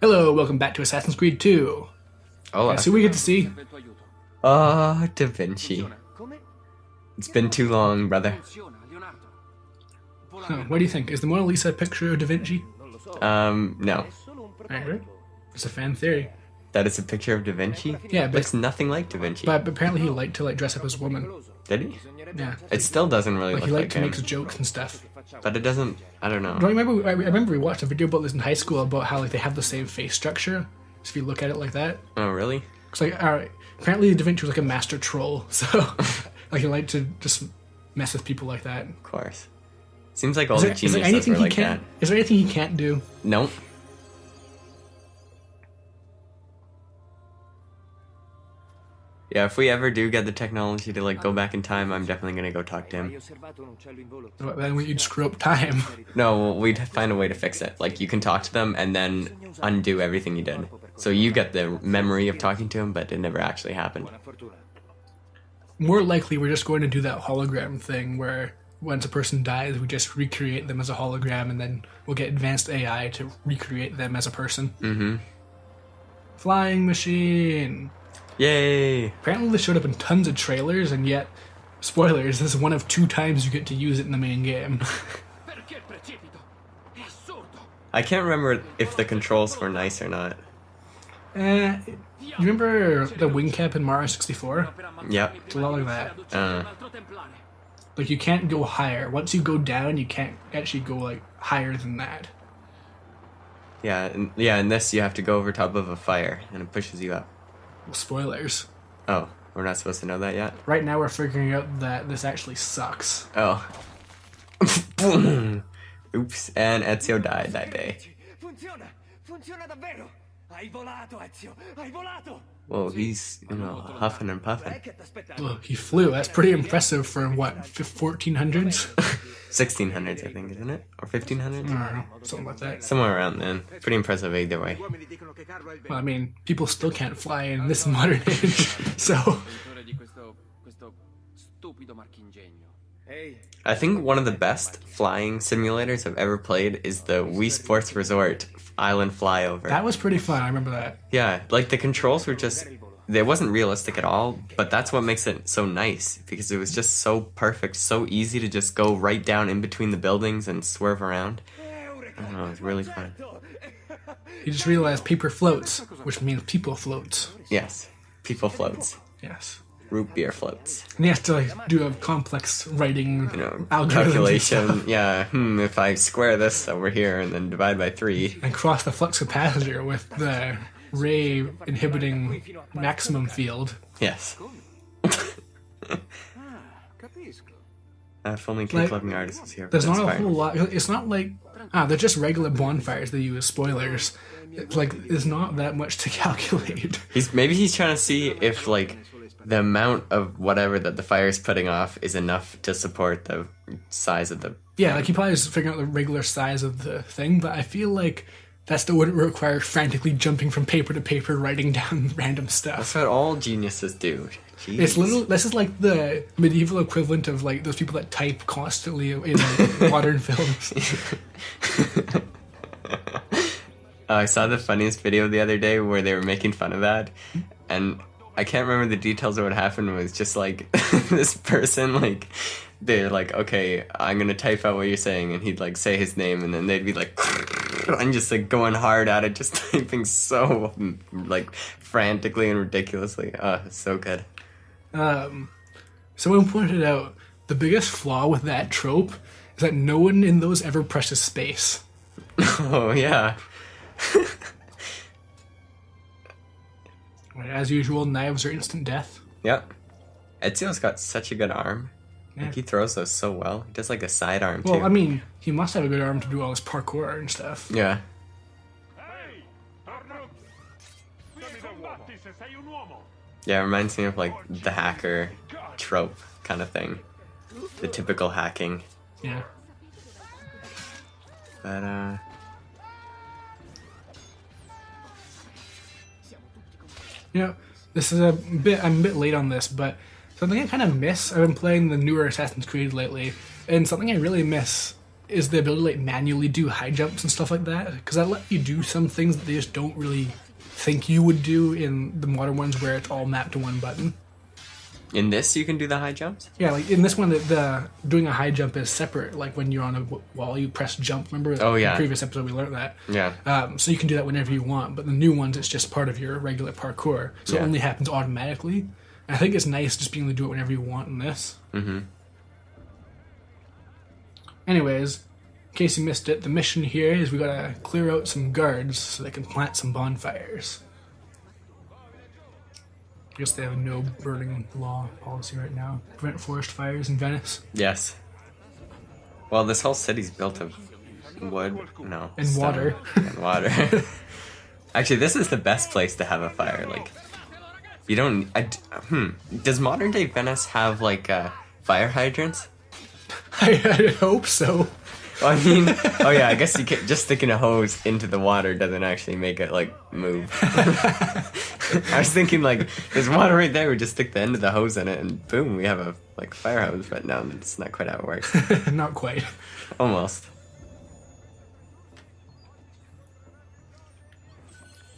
Hello, welcome back to Assassin's Creed 2. Oh, So we get to see. Da Vinci. It's been too long, brother. What do you think? Is the Mona Lisa a picture of Da Vinci? No. Alright. It's a fan theory. That is a picture of Da Vinci? Yeah, but, Looks nothing like Da Vinci. but apparently he liked to dress up as a woman. Did he? Yeah. It still doesn't really Like look he liked like to him. make jokes and stuff. But it doesn't, I don't know. Do I remember we watched a video about this in high school about how they have the same face structure. So if you look at it like that. Oh, really? It's alright. Apparently Da Vinci was like a master troll, so he liked to just mess with people like that. Of course. Seems like all the geniuses were like that. Is there anything he can't do? Nope. Yeah, if we ever do get the technology to go back in time, I'm definitely gonna go talk to him. Then you'd screw up time. No, we'd find a way to fix it. You can talk to them and then undo everything you did. So you get the memory of talking to him, but it never actually happened. More likely, we're just going to do that hologram thing where once a person dies, we just recreate them as a hologram, and then we'll get advanced AI to recreate them as a person. Mm-hmm. Flying machine. Yay! Apparently, this showed up in tons of trailers, and yet, spoilers, this is one of 2 times you get to use it in the main game. I can't remember if the controls were nice or not. You remember the wing cap in Mario 64? Yep. It's a lot like that. You can't go higher. Once you go down, you can't actually go higher than that. Yeah, in this you have to go over top of a fire, and it pushes you up. Well, spoilers. Oh, we're not supposed to know that yet? Right now we're figuring out that this actually sucks. Oh. Oops, and Ezio died that day. Well, he's, huffing and puffing. Look, he flew. That's pretty impressive for, what, 1400s? 1600s, I think, isn't it? Or 1500s? I don't know, something like that. Somewhere around then. Pretty impressive either way. Well, I mean, people still can't fly in this modern age, so... I think one of the best flying simulators I've ever played is the Wii Sports Resort Island Flyover. That was pretty fun, I remember that. Yeah, the controls were just... It wasn't realistic at all, but that's what makes it so nice, because it was just so perfect, so easy to just go right down in between the buildings and swerve around. I don't know, it was really fun. You just realized paper floats, which means people floats. Yes, people floats. Yes. Root beer floats. And you have to do a complex writing algorithm calculation. Yeah, if I square this over here and then divide by 3. and cross the flux capacitor with the ray inhibiting maximum field. Yes. If only King Clubbing Artist was here. There's not a whole lot. It's not they're just regular bonfires they use spoilers. It's there's not that much to calculate. Maybe he's trying to see if the amount of whatever that the fire is putting off is enough to support the size of the... Yeah, he probably is figuring out the regular size of the thing, but I feel that still wouldn't require frantically jumping from paper to paper, writing down random stuff. That's what all geniuses do. Jeez. This is like the medieval equivalent of those people that type constantly in modern films. I saw the funniest video the other day where they were making fun of that, and I can't remember the details of what happened. It was just this person, they're okay, I'm gonna type out what you're saying, and he'd say his name, and then they'd be and just going hard at it, just typing so frantically and ridiculously. It's so good. Someone pointed out the biggest flaw with that trope is that no one in those ever presses space. Oh yeah. As usual, knives are instant death. Yep. Ezio's got such a good arm. Yeah. He throws those so well. He does a side arm too. Well, I mean, he must have a good arm to do all this parkour and stuff. Yeah. Yeah, it reminds me of the hacker trope kind of thing. The typical hacking. Yeah. But this is I'm a bit late on this, but something I kind of miss, I've been playing the newer Assassin's Creed lately, and something I really miss is the ability to like manually do high jumps and stuff like that, because that let you do some things that they just don't really think you would do in the modern ones where it's all mapped to one button. In this, you can do the high jumps? Yeah, like in this one, the doing a high jump is separate. Like when you're on a wall, you press jump. Remember? Oh, yeah. In the previous episode, we learned that. Yeah. So you can do that whenever you want. But the new ones, it's just part of your regular parkour. So it only happens automatically. And I think it's nice just being able to do it whenever you want in this. Mm-hmm. Anyways, in case you missed it, the mission here is we gotta clear out some guards so they can plant some bonfires. I guess they have no burning law policy right now. Prevent forest fires in Venice. Yes. Well, this whole city's built of wood. No. And stone. water. And water. Actually, this is the best place to have a fire. Like, you don't... Does modern day Venice have, like, fire hydrants? I hope so. Well, I mean, oh yeah, I guess you can, just sticking a hose into the water doesn't actually make it, like, move. I was thinking, like, there's water right there, we just stick the end of the hose in it, and boom, we have a, like, fire hose, but no, that's not quite how it works. Not quite. Almost.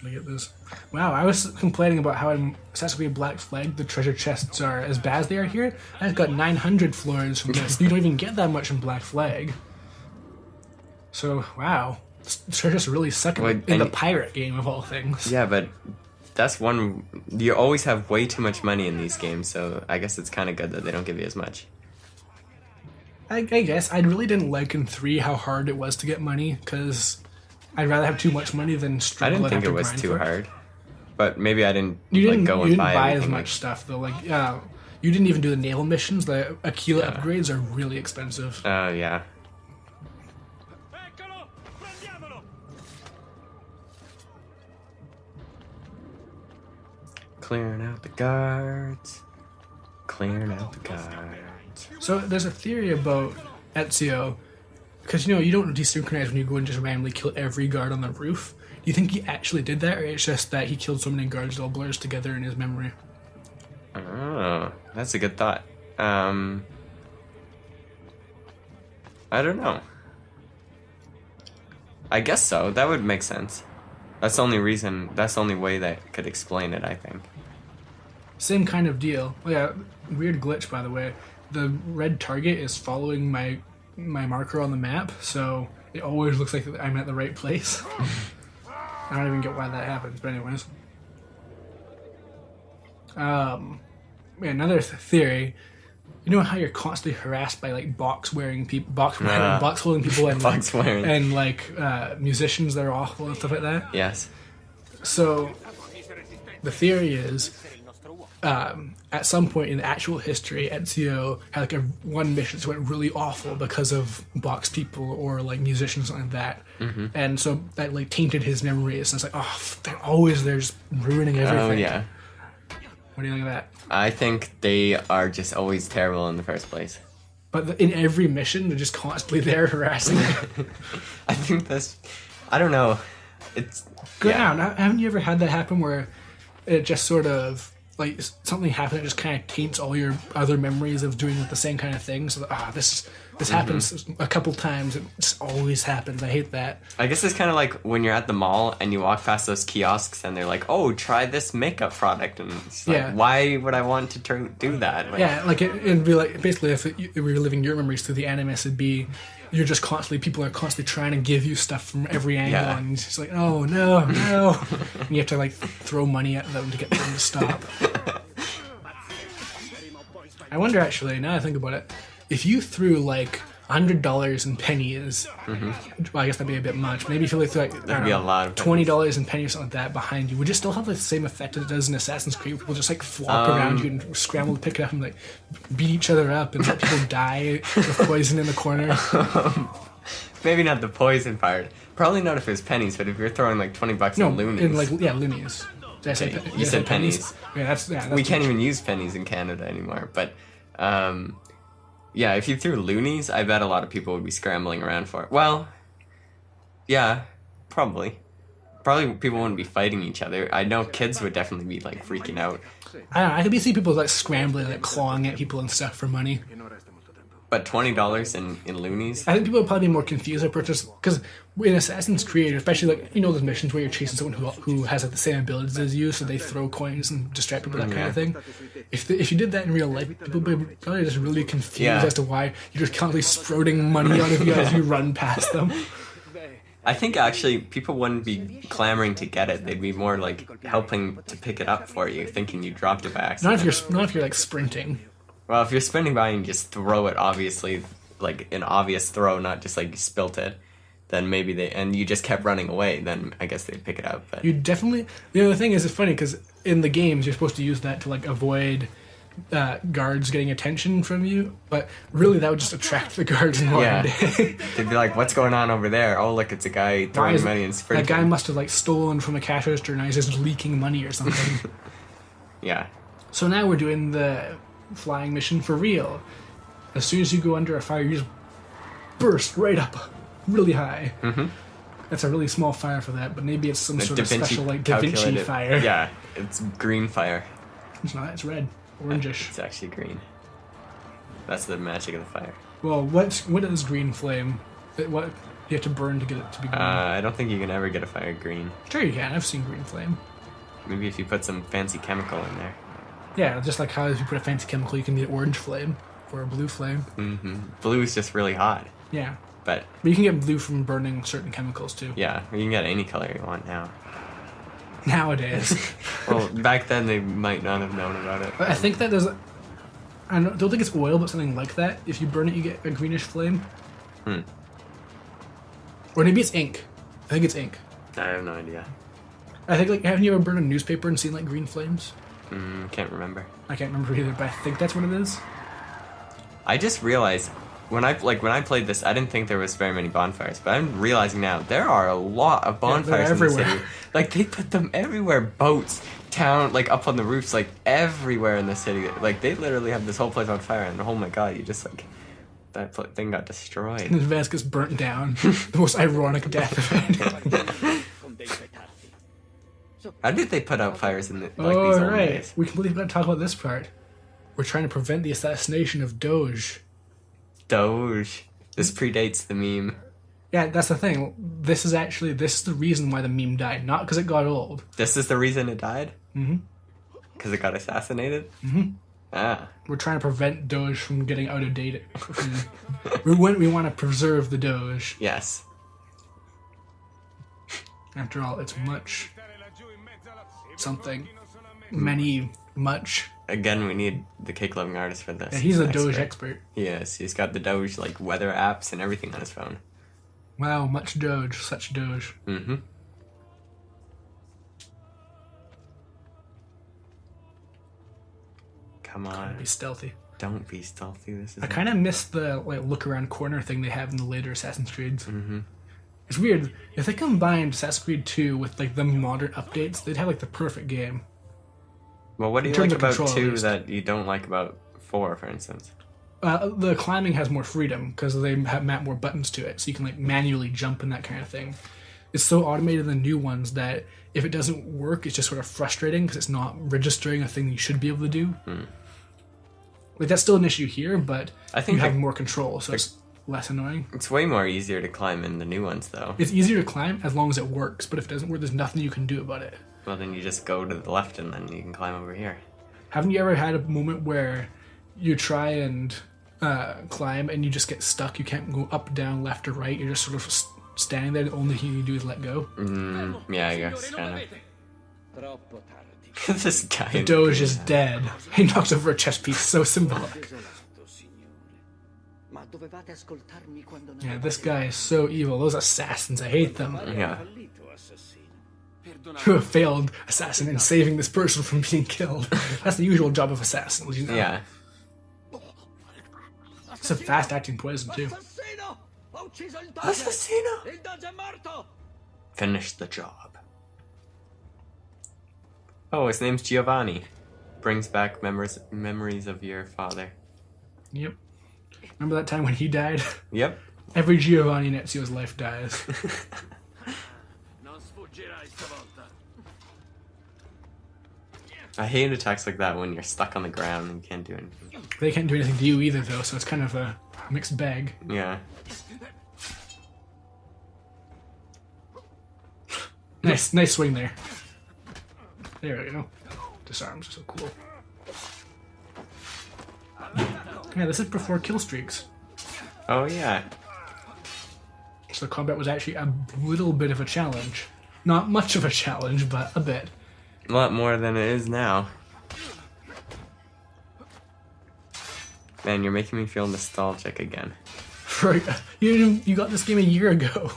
Look at this. Wow, I was complaining about how in Assassin's Creed Black Flag the treasure chests are as bad as they are here. I've got 900 florins from this. You don't even get that much in Black Flag. So, wow. The treasures really suck in the pirate game of all things. Yeah, but that's one... You always have way too much money in these games, so I guess it's kind of good that they don't give you as much. I guess. I really didn't like in 3 how hard it was to get money, because I'd rather have too much money than struggle. I didn't think it was too hard. But maybe I didn't, go and buy You didn't buy as everything, much stuff, though. Like, you didn't even do the naval missions. The Aquila upgrades are really expensive. Oh, yeah. Clearing out the guards. Clearing out the guards. So there's a theory about Ezio, because you don't desynchronize when you go and just randomly kill every guard on the roof. Do you think he actually did that, or it's just that he killed so many guards it all blurs together in his memory? Oh, that's a good thought. I don't know. I guess so. That would make sense. That's the only reason. That's the only way that could explain it, I think. Same kind of deal. Oh yeah, weird glitch, by the way. The red target is following my marker on the map, so it always looks like I'm at the right place. I don't even get why that happens, but anyways. Another theory. You know how you're constantly harassed by like box holding people and box wearing and like musicians that are awful and stuff like that? Yes. So the theory is at some point in the actual history, Ezio had like one mission that went really awful because of box people or like musicians, something like that. Mm-hmm. And so that like tainted his memories. And it's like, they're always there just ruining everything. Oh, yeah. What do you think of that? I think they are just always terrible in the first place. But in every mission, they're just constantly there harassing you. I think that's... I don't know. It's... Go down. Haven't you ever had that happen where it just sort of... like something happened that just kind of taints all your other memories of doing the same kind of thing? So this happens a couple times. It just always happens. I hate that. I guess it's kind of like when you're at the mall and you walk past those kiosks and they're like, oh, try this makeup product. And it's like, why would I want to do that? Like, yeah, like it'd be like, basically if we were living your memories through the animus, it'd be, people are constantly trying to give you stuff from every angle. Yeah. And it's just like, oh, no. And you have to like throw money at them to get them to stop. I wonder, actually, now I think about it, if you threw like $100 in pennies, well, I guess that'd be a bit much. Maybe if you threw like That'd be a lot of $20 in pennies or something like that behind you, would you still have the same effect as it does in Assassin's Creed? People just like flop around you and scramble to pick it up and like beat each other up and let people die with poison in the corner. Maybe not the poison part. Probably not if it was pennies, but if you're throwing like $20 in loonies. Loonies. Did I say You said pennies. Yeah, that's we can't even use pennies in Canada anymore, but yeah, if you threw loonies, I bet a lot of people would be scrambling around for it. Well, yeah, probably. Probably people wouldn't be fighting each other. I know kids would definitely be like freaking out. I don't know, I could see people like scrambling, like clawing at people and stuff for money. But $20 in loonies? I think people would probably be more confused at purchase because in Assassin's Creed, especially like those missions where you're chasing someone who has like the same abilities as you, so they throw coins and distract people, that kind of thing. If you did that in real life, people would be probably just really confused as to why you're just constantly sprouting money out of you as you run past them. I think actually people wouldn't be clamoring to get it. They'd be more like helping to pick it up for you, thinking you dropped it by accident. Not if you're like sprinting. Well, if you're sprinting by and just throw it, obviously, like an obvious throw, not just like you spilt it, then maybe and you just kept running away, then I guess they'd pick it up. But you definitely, the thing is, it's funny because in the games you're supposed to use that to like avoid guards getting attention from you, but really that would just attract the guards in modern day. They'd be like, what's going on over there? Oh, look, it's a guy throwing money and sprinting. That guy must have like stolen from a cash register and now he's just leaking money or something. Yeah. So now we're doing the flying mission for real. As soon as you go under a fire, you just burst right up really high. Mm-hmm. That's a really small fire for that, but maybe it's some sort of special like Da Vinci fire. Yeah, it's green fire. It's not, it's red. Orangish. It's actually green. That's the magic of the fire. Well, what is green flame? What you have to burn to get it to be green? I don't think you can ever get a fire green. Sure you can. I've seen green flame. Maybe if you put some fancy chemical in there. Yeah, just like how if you put a fancy chemical, you can get orange flame or a blue flame. Mm-hmm. Blue is just really hot. Yeah. But you can get blue from burning certain chemicals too. Yeah, you can get any color you want now. Nowadays. Well, back then they might not have known about it. I think that there's I don't think it's oil, but something like that. If you burn it, you get a greenish flame. Or maybe it's ink. I think it's ink. I have no idea. I think, like, haven't you ever burned a newspaper and seen, like, green flames? Can't remember. I can't remember either, but I think that's what it is. I just realized, when I played this, I didn't think there was very many bonfires, but I'm realizing now, there are a lot of bonfires in the city. Like, they put them everywhere. Boats, town, like, up on the roofs, like, everywhere in the city. Like, they literally have this whole place on fire, and oh my god, you just, like, that thing got destroyed. And the vase gets burnt down. The most ironic death event. How did they put out fires in these old days? We completely forgot to talk about this part. We're trying to prevent the assassination of Doge. Doge. This predates the meme. Yeah, that's the thing. This is the reason why the meme died, not because it got old. This is the reason it died? Mm-hmm. Because it got assassinated? Mm-hmm. Ah. We're trying to prevent Doge from getting out of date. we want to preserve the Doge. Yes. After all, it's much something. Many much. Again, we need the cake-loving artist for this. Yeah, he's a Doge expert. Yes, he's got the Doge, like, weather apps and everything on his phone. Wow, much Doge, such Doge. Mm-hmm. Come on. Be stealthy. Don't be stealthy. This is. I kind of miss the look around corner thing they have in the later Assassin's Creeds. Mm-hmm. It's weird. If they combined Assassin's Creed 2 with the modern updates, they'd have the perfect game. Well, what do you like about 2 that you don't like about 4, for instance? The climbing has more freedom because they have map more buttons to it, so you can manually jump and that kind of thing. It's so automated in the new ones that if it doesn't work, it's just sort of frustrating because it's not registering a thing you should be able to do. That's still an issue here, but I think you have more control, so it's less annoying. It's way more easier to climb in the new ones, though. It's easier to climb as long as it works, but if it doesn't work, there's nothing you can do about it. Well, then you just go to the left and then you can climb over here. Haven't you ever had a moment where you try and climb and you just get stuck? You can't go up, down, left, or right. You're just sort of standing there. The only thing you do is let go. Yeah, I guess, kind of. This guy. The Doge is dead. He knocked over a chess piece. So symbolic. Yeah, this guy is so evil. Those assassins, I hate them. Yeah. You have failed assassin in saving this person from being killed. That's the usual job of assassins, you know? Yeah. It's a fast-acting poison, too. Assassino! Finish the job. Oh, his name's Giovanni. Brings back memories of your father. Yep. Remember that time when he died? Yep. Every Giovanni in Ezio's life dies. I hate attacks like that when you're stuck on the ground and you can't do anything. They can't do anything to you either, though, so it's kind of a mixed bag. Yeah. Nice swing there. There we go. Disarms are so cool. Yeah, this is before kill streaks. Oh, yeah. So combat was actually a little bit of a challenge. Not much of a challenge, but a bit. A lot more than it is now. Man, you're making me feel nostalgic again. You got this game a year ago.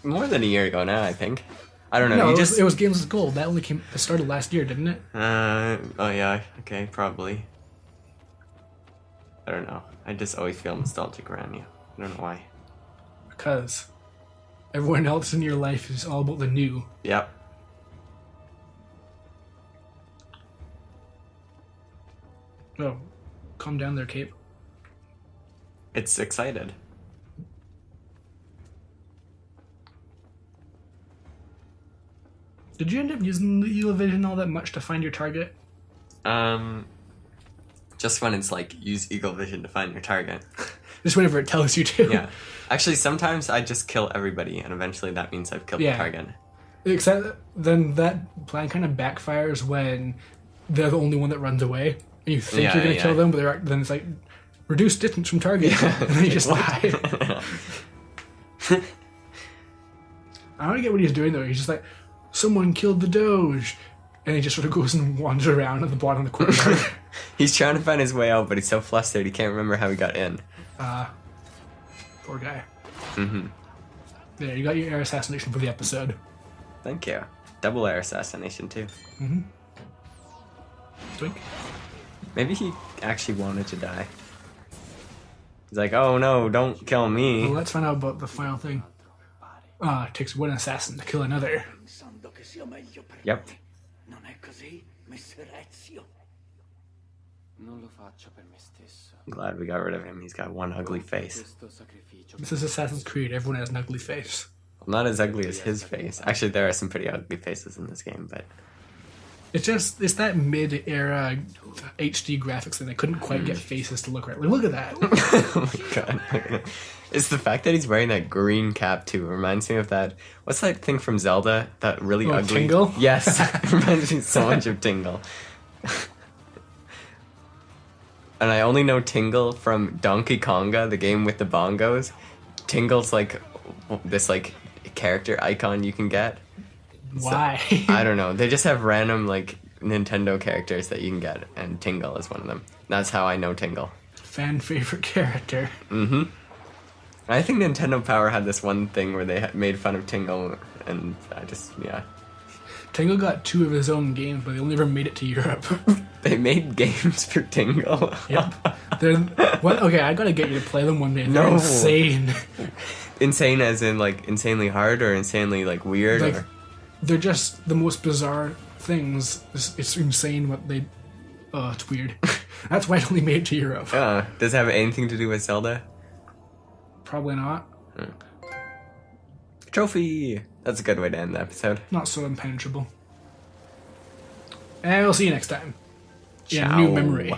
More than a year ago now, I think. I don't know. No, it was Games with Gold. That only started last year, didn't it? Oh yeah, okay, probably. I don't know. I just always feel nostalgic around you. I don't know why. Because everyone else in your life is all about the new. Yep. Oh, calm down there, Cape. It's excited. Did you end up using the Eagle Vision all that much to find your target? Just when it's like, use Eagle Vision to find your target. Just whenever it tells you to. Yeah. Actually, sometimes I just kill everybody, and eventually that means I've killed the target. Except then that plan kind of backfires when they're the only one that runs away, and you think you're going to kill them, but then it's like, reduce distance from target, and then you just die. I don't get what he's doing though. He's just like, someone killed the Doge, and he just sort of goes and wanders around at the bottom of the courtyard. He's trying to find his way out, but he's so flustered he can't remember how he got in. Poor guy. Mm-hmm. There, you got your air assassination for the episode. Thank you. Double air assassination too. Mm-hmm. Twink. Maybe he actually wanted to die. He's like, oh no, don't kill me. Well, let's find out about the final thing. It takes one assassin to kill another. Yep. I'm glad we got rid of him. He's got one ugly face. This is Assassin's Creed. Everyone has an ugly face. Well, not as ugly as his face. Actually, there are some pretty ugly faces in this game, but... It's that mid-era HD graphics thing. They couldn't quite get faces to look right. Like, look at that. Oh my god. It's the fact that he's wearing that green cap too. It reminds me of that... What's that thing from Zelda? That really ugly... Tingle? Yes. It reminds me so much of Tingle. And I only know Tingle from Donkey Konga, the game with the bongos. Tingle's like this like character icon you can get. Why? So, I don't know. They just have random like Nintendo characters that you can get, and Tingle is one of them. That's how I know Tingle. Fan favorite character. Mm-hmm. I think Nintendo Power had this one thing where they made fun of Tingle, and I just, yeah. Tingle got 2 of his own games, but they only ever made it to Europe. They made games for Tingle. Yep. Okay, I gotta get you to play them one day. They're No. insane. Insane as in like insanely hard or insanely like weird? Like, or? they're just the most bizarre things. It's insane what they... Oh, it's weird. That's why it only made it to Europe. Does it have anything to do with Zelda? Probably not. Trophy! That's a good way to end the episode. Not so impenetrable. And we'll see you next time. Ciao. In New Memory.